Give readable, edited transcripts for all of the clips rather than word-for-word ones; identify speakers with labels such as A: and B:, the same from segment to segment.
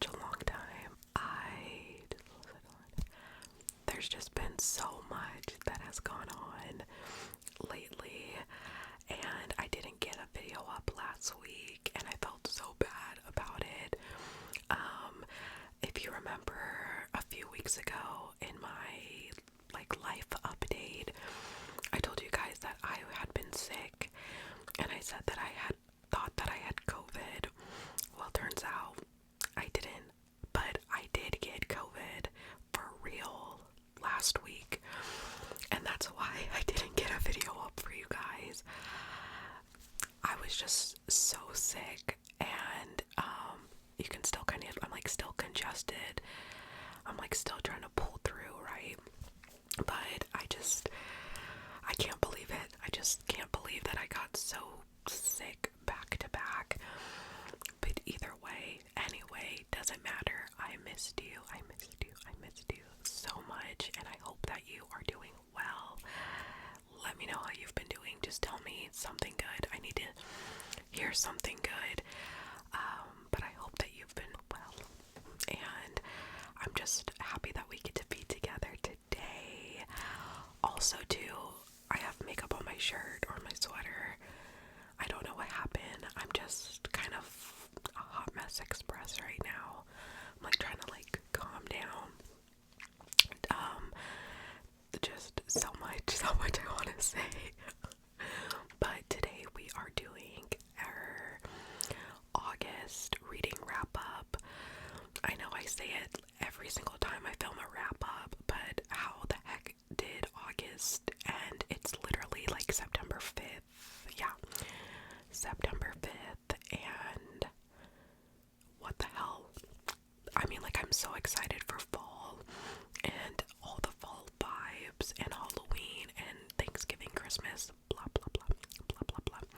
A: such a long time. There's just been so much that has gone on lately, and I didn't get a video up last week, and I felt so bad about it. If you remember a few weeks ago in my life update, I told you guys that I had been sick, and I said that I had thought that I had COVID. Well, turns out I didn't, but I did get COVID for real last week, and that's why I didn't get a video up for you guys. I was just so sick, and you can still kind of, I'm still congested. I'm still trying to pull through, right? But I can't believe it. I just can't believe that I got so sick back to back. But either way, anyway, doesn't matter. I missed you. I missed you. I missed you so much, and I hope that you are doing well. Let me know how you've been doing. Just tell me something good. I need to hear something good. But I hope that you've been well. And I'm just happy that we get to be together today. Also, too, I have makeup on my shirt or my sweater. I don't know what happened. I'm just kind of a hot mess express right now. I'm trying to calm down. Just so much I want to say. But today we are doing our August reading wrap up. I know I say it every single time I film a wrap up, but how the heck did August end? It's literally September 5th. Yeah, September 5th, and what the hell? I mean, I'm so excited for fall and all the fall vibes and Halloween and Thanksgiving, Christmas, blah, blah, blah, blah, blah, blah.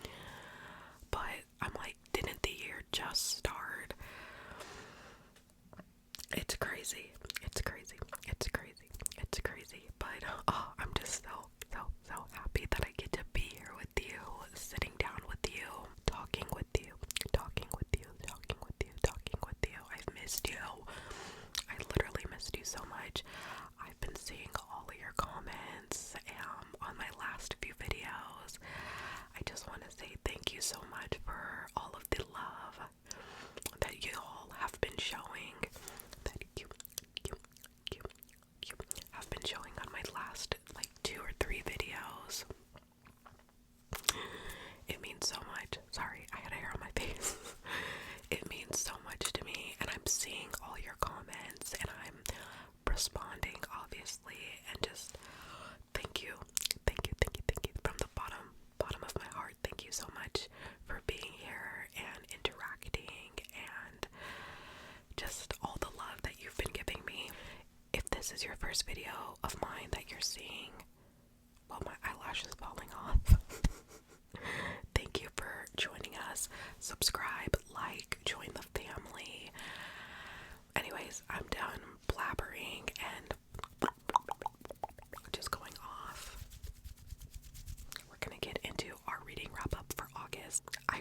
A: But I'm didn't the year just start? It's crazy. It's crazy. It's crazy. It's crazy. But, I'm just so happy that I get to be here with you, sitting down with you, talking with you, talking with you, talking with you, talking with you. I've missed you. I literally missed you so much. I've been seeing all of your comments on my last few videos. I just want to say thank you so much for all of the love that you all have been showing, that you have been showing on my last 2 or 3 videos. It means so much. Sorry, I had hair on my face. It means so much to me, and I'm seeing all your comments, and I'm responding, obviously, and just thank you from the bottom of my heart. Thank you so much for being here and interacting, and just all the love that you've been giving me. If this is your first video of mine that you're seeing, well, my eyelash is falling off. Thank you for joining us. Subscribe, join the family. Anyways, I'm done blabbering and just going off. We're gonna get into our reading wrap up for August. I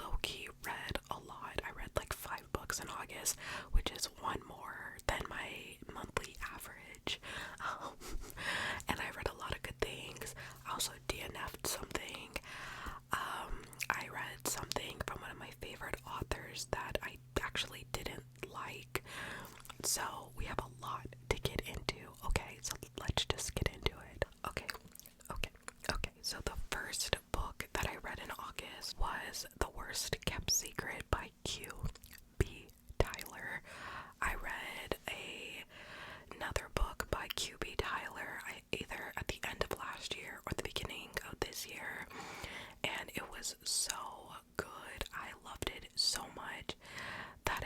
A: low-key read a lot. I read 5 books in August, which is one more than my monthly average. And I read a lot of good things. I also DNF'd something. I read something from one of my favorite authors that I actually didn't like. So we have a lot to get into. Okay, so let's just get into it. Okay. So the first book that I read in August was The Worst Kept Secret by Q.B. Tyler. I read another book by Q.B. Tyler either at the end of last year or the beginning of this year, and it was so good. I loved it so much that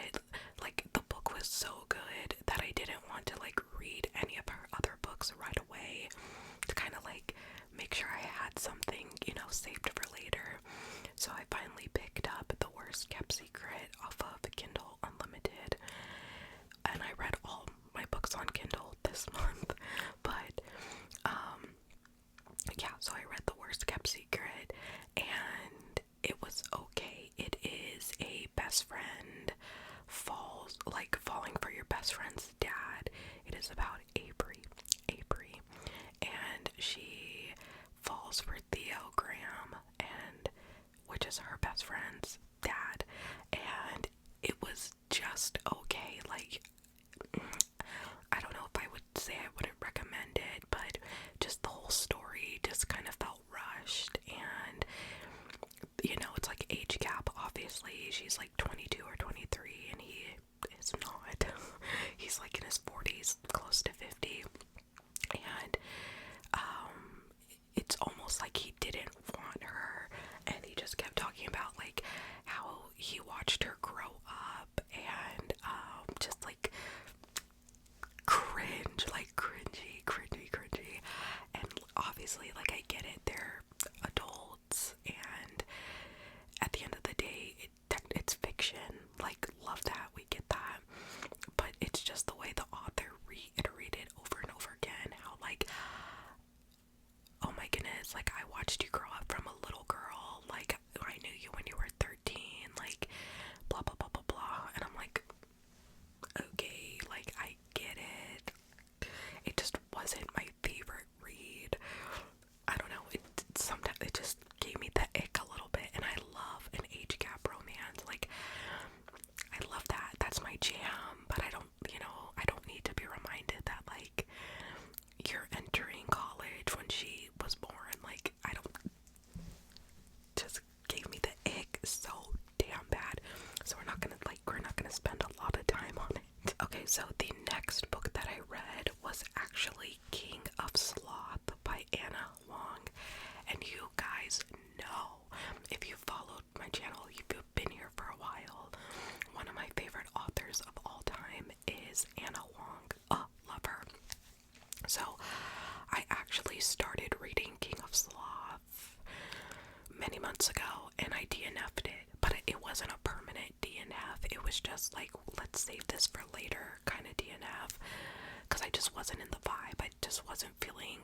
A: the book was so good that I didn't want to read any of her other books right away, to kind of make sure I had something, saved for later. So I finally picked up The Worst Kept Secret off of Kindle Unlimited, and I read all my books on Kindle this month. But yeah, so I read The Worst Kept Secret, and it was okay. It is a best friend falls, best friend's dad. It is about Avery, and she falls for Theo Graham, and which is her best friend's dad, and it was just okay. Like, I don't know if I would say I wouldn't recommend it, but just the whole story just kind of felt rushed, and you know, it's like age gap, obviously. She's like 22 or 23, and he is not. He's like in his 40s, close to 50, and it's almost like he didn't want her, and he just kept talking about like how he watched her grow up, and just like cringe, like cringy, and obviously, like, I get it, they're adults, and at the end of the day, it's fiction, like, love that, we get that, but it's just the way the author reiterated over and over again, how, like, oh my goodness, like, I watched you grow up from a little girl, like, I knew you when you were 13, like, blah, blah, blah, blah, blah, and I'm like, okay, like, I get it. It just wasn't my favorite read. I don't know, sometimes it just gave me the ick a little bit, and I love an age gap romance. Like, I love that. That's my jam, but I don't, you know, I don't need to be reminded that, like, you're entering college when she was born. Like, I don't, just gave me the ick so damn bad. So we're not gonna spend a lot of time on it. Okay, so the next book that I read was actually King of Sloth by Anna Wong. And you guys know, if you followed my channel, if you've been here for a while, one of my favorite authors of all time is Anna Wong. Oh, love her. So, I actually started reading King of Sloth many months ago, and I DNF'd it, but it wasn't a permanent DNF. It was just like, let's save this for later kind of DNF, because I just wasn't in the vibe. I just wasn't feeling,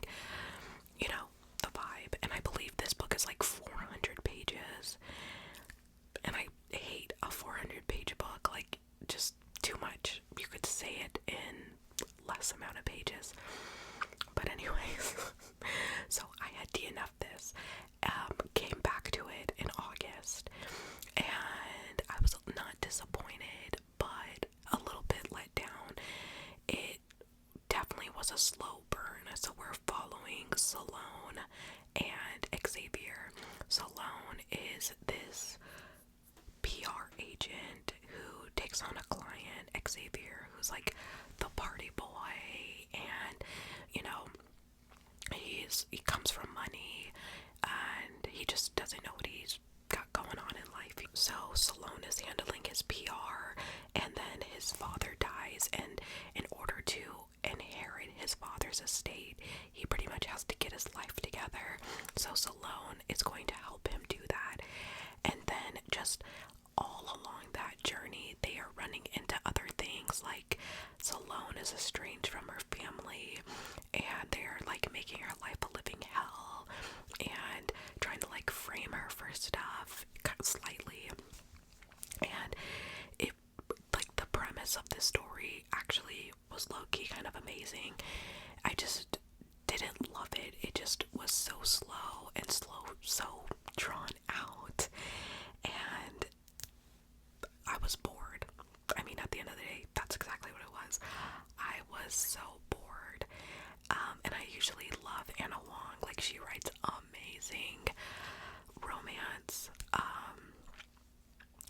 A: you know, the vibe. And I believe this book is like 400 pages, and I hate a 400-page book. Like, just too much. You could say it in less amount of pages. But anyways, so I had DNF'd this, came back to it in August, and I was not disappointed, but a little bit let down. It definitely was a slow burn. So we're following Salone and Xavier. Salone is this PR agent who takes on a client, Xavier, who's like the party boy, and you know, he comes from money, and he just doesn't know what he's got going on in life. So Salone is handling his PR, and then his father dies, and in order to inherit his father's estate, he pretty much has to get his life together. So Salone is going to help him do that, and then just all along that journey, they are running into other things, like Salone is estranged from her family, and they're like making her life a living hell, and trying to like frame her for stuff slightly. And it, like, the premise of the story actually was low-key kind of amazing. I just didn't love it. It just was so slow, so drawn out, and I was bored. I mean, at the end of the day, that's exactly what it was. I was so bored. And I usually love Anna Wong. Like, she writes amazing romance.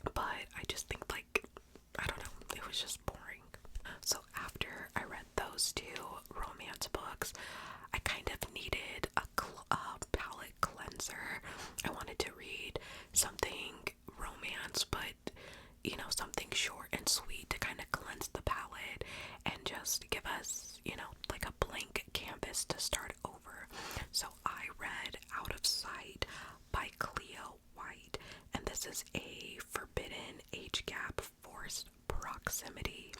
A: But I just think, like, I don't know, it was just boring. So after I read those two romance books, I kind of needed a palette cleanser. I wanted to read something romance, but, you know, something short and sweet to kind of cleanse the palette and just give us, you know, like a blank canvas to start over. So I read Out of Sight by Cleo White, and this is a forbidden age gap forced proximity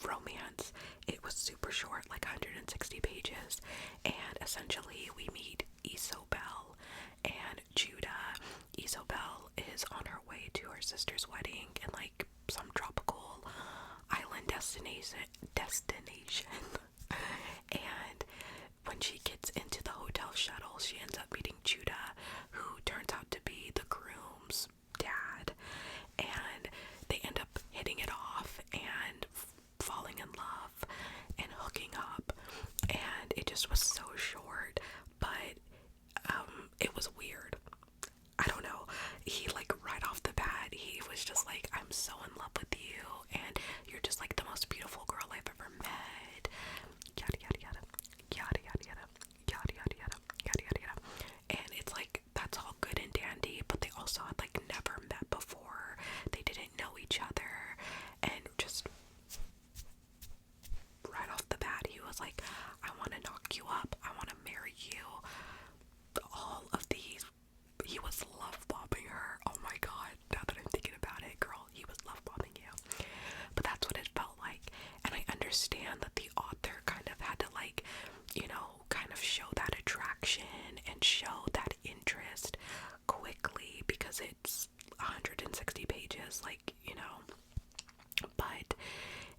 A: romance. It was super short, like 160 pages, and essentially we meet Isobel and Judah. Isobel is on her way to her her sister's wedding in like some tropical island destination. And when she gets into the hotel shuttle, she ends up meeting Judah, who turns out to be the groom's dad, and they end up hitting it off and falling in love and hooking up, and it just was so short, but it was weird. I don't know, he like right off the bat, he was just like, I'm so in love with you, and you're just like the most beautiful girl I've ever met, yada yada yada, yada yada yada, yada yada yada, yada yada yada. And it's like, that's all good and dandy, but they also had like never met before, they didn't know each other, and just right off the bat he was like, I want to knock you up, I want to marry you, all of these. He was love bombing her. Oh my god, now that I'm thinking about it, girl, he was love bombing you. But that's what it felt like. And I understand that the author kind of had to like, you know, kind of show that attraction and show that interest quickly because it's 160 pages, like, you know. But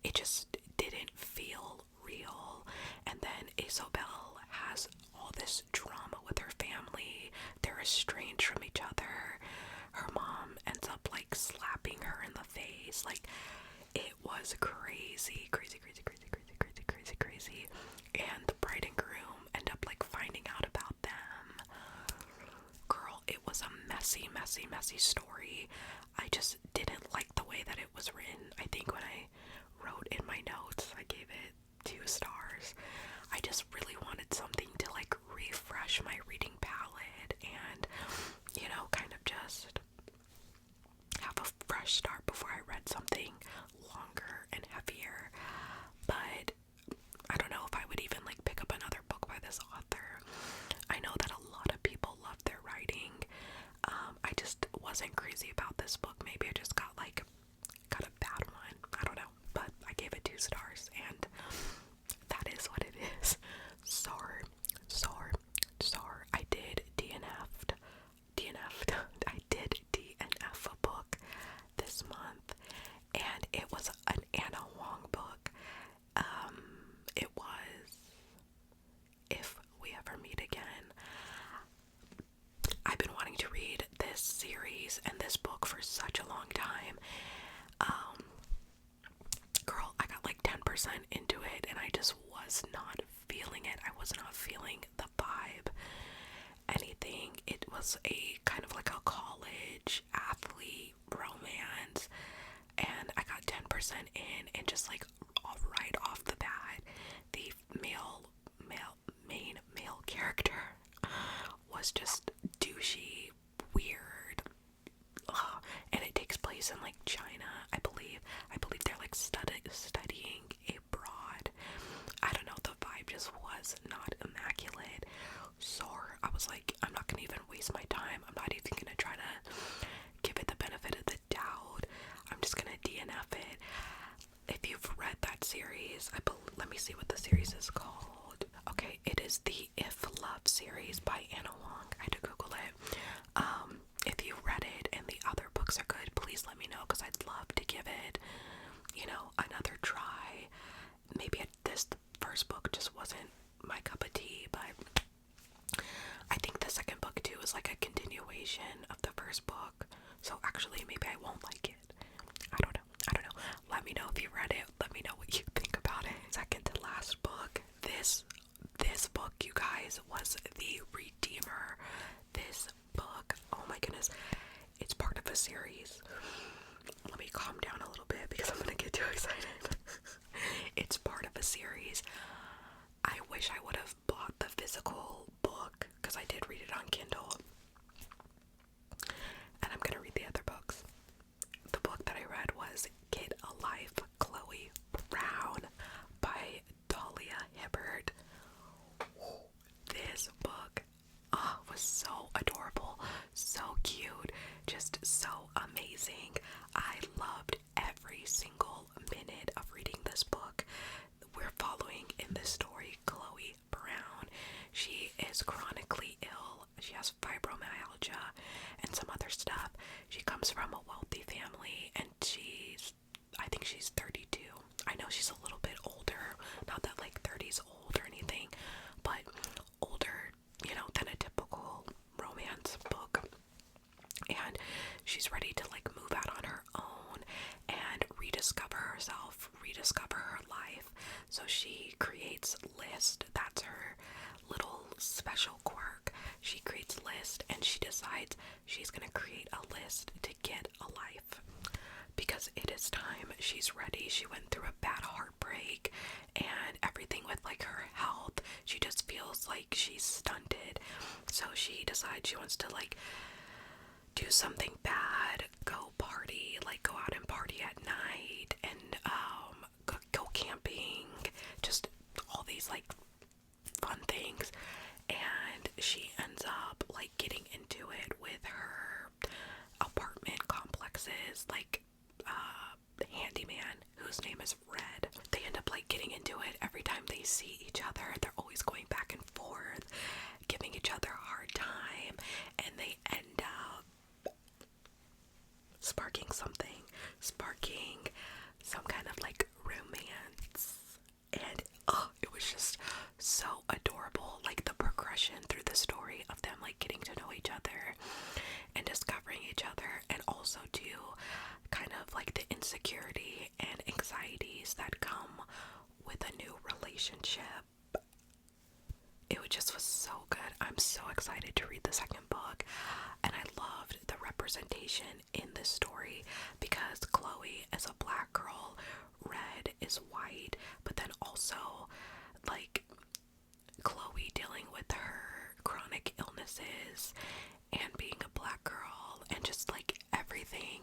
A: it just didn't feel real. And then Isobel has all this drama with her family. They're estranged from each other. Her mom ends up like slapping her in the face. Like, it was crazy, crazy, crazy, crazy, crazy, crazy, crazy, crazy. And the bride and groom end up like finding out about them. Girl, it was a messy, messy, messy story. I just didn't like the way that it was written. I think when I wrote in my notes, I gave it 2 stars. I just really wanted something to like refresh my reading palette and, you know, kind of just have a fresh start before I read something longer and heavier. But I don't know if I would even like pick up another book by this author. I know that a lot of people love their writing. I just wasn't crazy about this book. Maybe I just got a bad one. I don't know. But I gave it 2 stars, and that is what it is. Sorry. I did DNF'd. I did DNF a book this month, and it was an Anna Wong book. It was If We Ever Meet Again. I've been wanting to read this series and this book for such a long time. Girl, I got like 10% into it and I just was not feeling it. I was not feeling the vibe, anything. It was a kind of like a college athlete romance, and I got 10% in, and just like right off the bat, the main male character was just douchey, weird. And it takes place in like China, I believe they're like studying abroad. I don't know, the vibe just was not immaculate. So I was like, I'm not gonna even waste my time. I'm not even gonna try to give it the benefit of the doubt. I'm just gonna DNF it. If you've read that series, let me see what the series is called. Okay, it is the If Love series by Anna Wong. I had to Google it. If you read it and the other books are good, please let me know, because I'd love to give it, you know, another try. Maybe this first book just wasn't my cup of tea, but I think the second book too is like a continuation of the first book. So actually, maybe I won't like it. I don't know. Let me know if you read it. Let me know what you think about it. Second to last book. This book, you guys, was The Redeemer. This book, oh my goodness, it's part of a series. Let me calm down a little bit because I'm gonna get too excited. It's part of a series. I wish I would have bought the physical book because I did read it on Kindle. And I'm gonna read the other books. The book that I read was Get a Life, Chloe Brown by Dahlia Hibbert. This book was so adorable, so cute, just so amazing. I loved every single minute of reading this book. We're following in this story Chloe Brown. She is chronically ill. She has fibromyalgia and some other stuff. She comes from a wealthy family. She creates a list, and she decides she's gonna create a list to get a life. Because it is time, she's ready. She went through a bad heartbreak and everything with like her health. She just feels like she's stunted. So she decides she wants to like do something bad, go party, like go out and party at night, and go camping, just all these like fun things. And she ends up like getting into it with her apartment complexes, like handyman whose name is Red. They end up like getting into it every time they see each other. They're always going back and forth, giving each other a hard time, and they end up sparking some kind of like romance. And it was just so adorable, like the progression through the story of them like getting to know each other and discovering each other, and also too kind of like the insecurity and anxieties that come with a new relationship. It just was so good. I'm so excited to read the second book, and I loved the representation in this story because Chloe is a black girl, Red is white, but then also like Chloe dealing with her chronic illnesses and being a black girl and just like everything.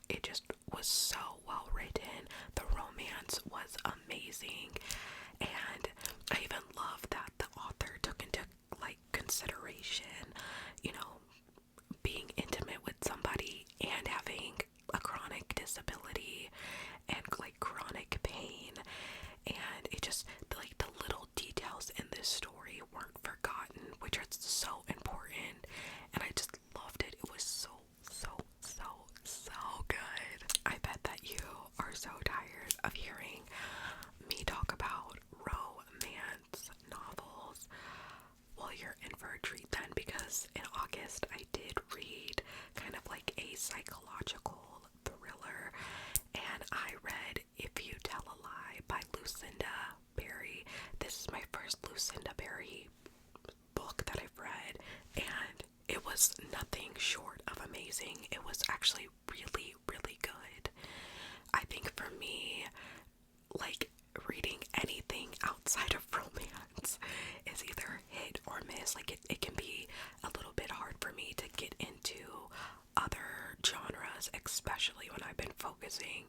A: It just was so well written. The romance was amazing, and I even love that the author took into like consideration, you know, being intimate with somebody and having a chronic disability and like chronic pain. And it just like the little details in this story weren't forgotten, which are so important, and I just loved it. It was so good. I bet that you are so tired of hearing me talk about romance novels. Well, you're in for a treat then, because in August I did read kind of like a psychological thriller, and I read If You Tell a Lie by Lucinda Berry. This is my first Lucinda Berry book that I've read, and it was nothing short of amazing. It was actually really good. I think for me, like, reading anything outside of romance is either hit or miss. Like, it can be a little bit hard for me to get into other genres, especially when I've been focusing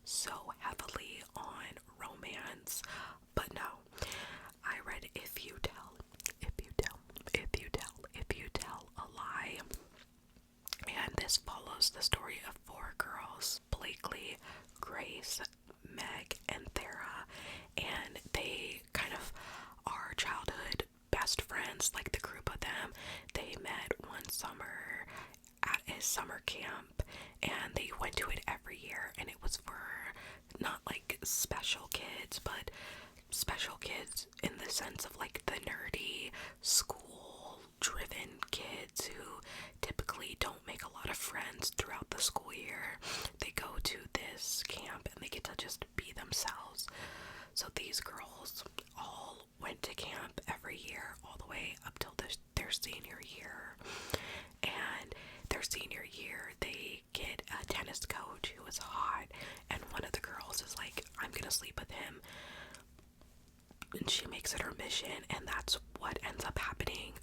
A: so heavily on romance. But no, I read If You Tell a Lie, and this follows the story of four girls: Blakely, Grace, Meg, and Thera, and they kind of are childhood best friends. Like, the group of them, they met one summer at a summer camp, and they went to it every year, and it was for not like special kids, but special kids in the sense of like the nerdy school driven kids who typically don't make a lot of friends throughout the school year. They go to this camp and they get to just be themselves. So these girls all went to camp every year all the way up till their senior year. And their senior year, they get a tennis coach who is hot, and one of the girls is like, I'm gonna sleep with him. And she makes it her mission, and that's what ends up happening,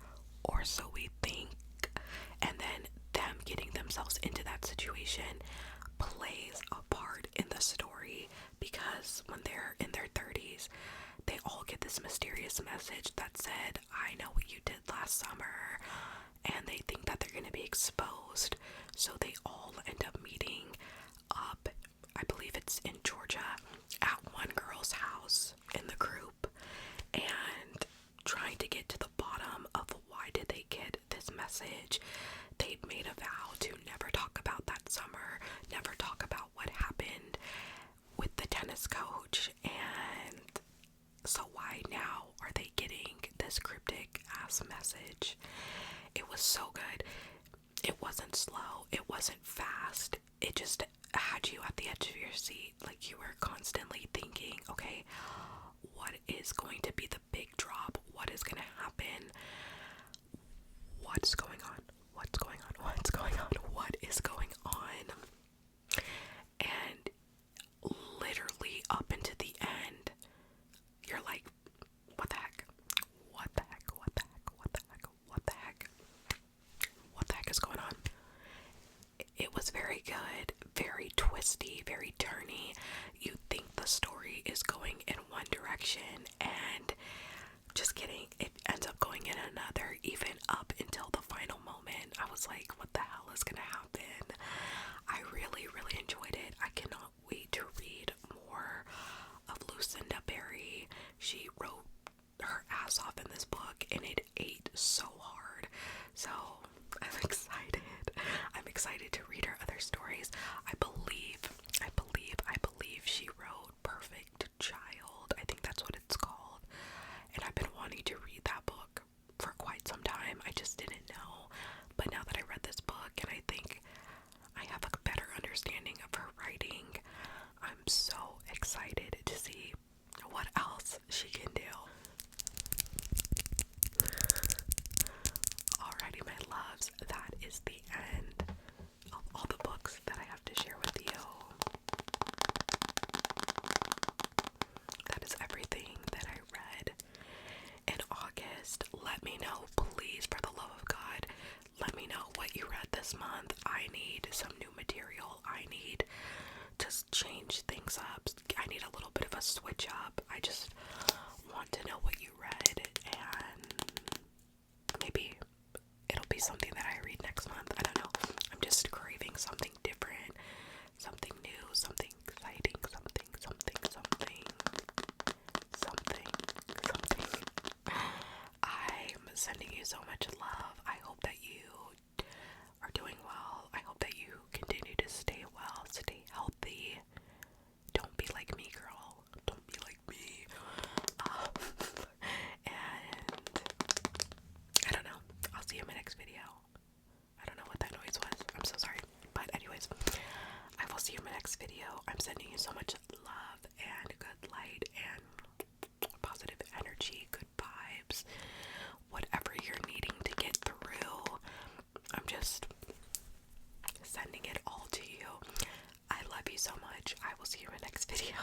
A: or so we think. And then them getting themselves into that situation plays a part in the story, because when they're in their 30s, they all get this mysterious message that said, I know what you did last summer, and they think that they're going to be exposed. So they all end up meeting up, I believe it's in Georgia, at one girl's house in the group, and trying to get to the bottom of why did they get this message. They made a vow to never talk about that summer, never talk about what happened with the tennis coach, and so why now are they getting this cryptic ass message? It was so good. It wasn't slow, it wasn't fast, it just had you at the edge of your seat. Like, you were constantly thinking, okay, what is going to be the big drop? What is going to happen? what's going on? What's going on? What's going on? What is going on? And literally up into the end, you're like, what the heck? What the heck? What the heck? What the heck? What the heck? What the heck is going on? It was very good, very twisty, very turny. You think the story is going in one direction, and just kidding, it ends up going in another, even up until the final moment. I was like, what the hell is gonna happen? I really, really enjoyed it. I cannot wait to read more of Lucinda Berry. She wrote her ass off in this book, and it ate so hard. So I'm excited. I'm excited to read her other stories. I believe she wrote Perfect Child. I think that's what it's called. And I've been wanting to read that book for quite some time. I just didn't know. But now that I read this book, and I think I have a better understanding of her writing, I'm so excited to see what else she can do. Alrighty, my loves, that is the end of all the books that I have to share with you. That is everything that I read in August. Let me know, please, for the love of God, let me know what you read this month. I need some new material. I need to change things up. I need a little bit of a switch up. I just want to know what you read, and maybe it'll be something that I read next month. I don't know. I'm just craving something different, something new, something exciting, something. I'm sending you so much love. I hope that you are doing well. I hope that you continue to stay well, stay healthy. Don't be like me, girl. Don't be like me. And I don't know. I'll see you in my next video. I don't know what that noise was. I'm so sorry. But anyways, I will see you in my next video. I'm sending you so much love and good light and positive energy, good vibes, whatever you're needing to get through. I'm just sending it all to you. I love you so much. I will see you in my next video.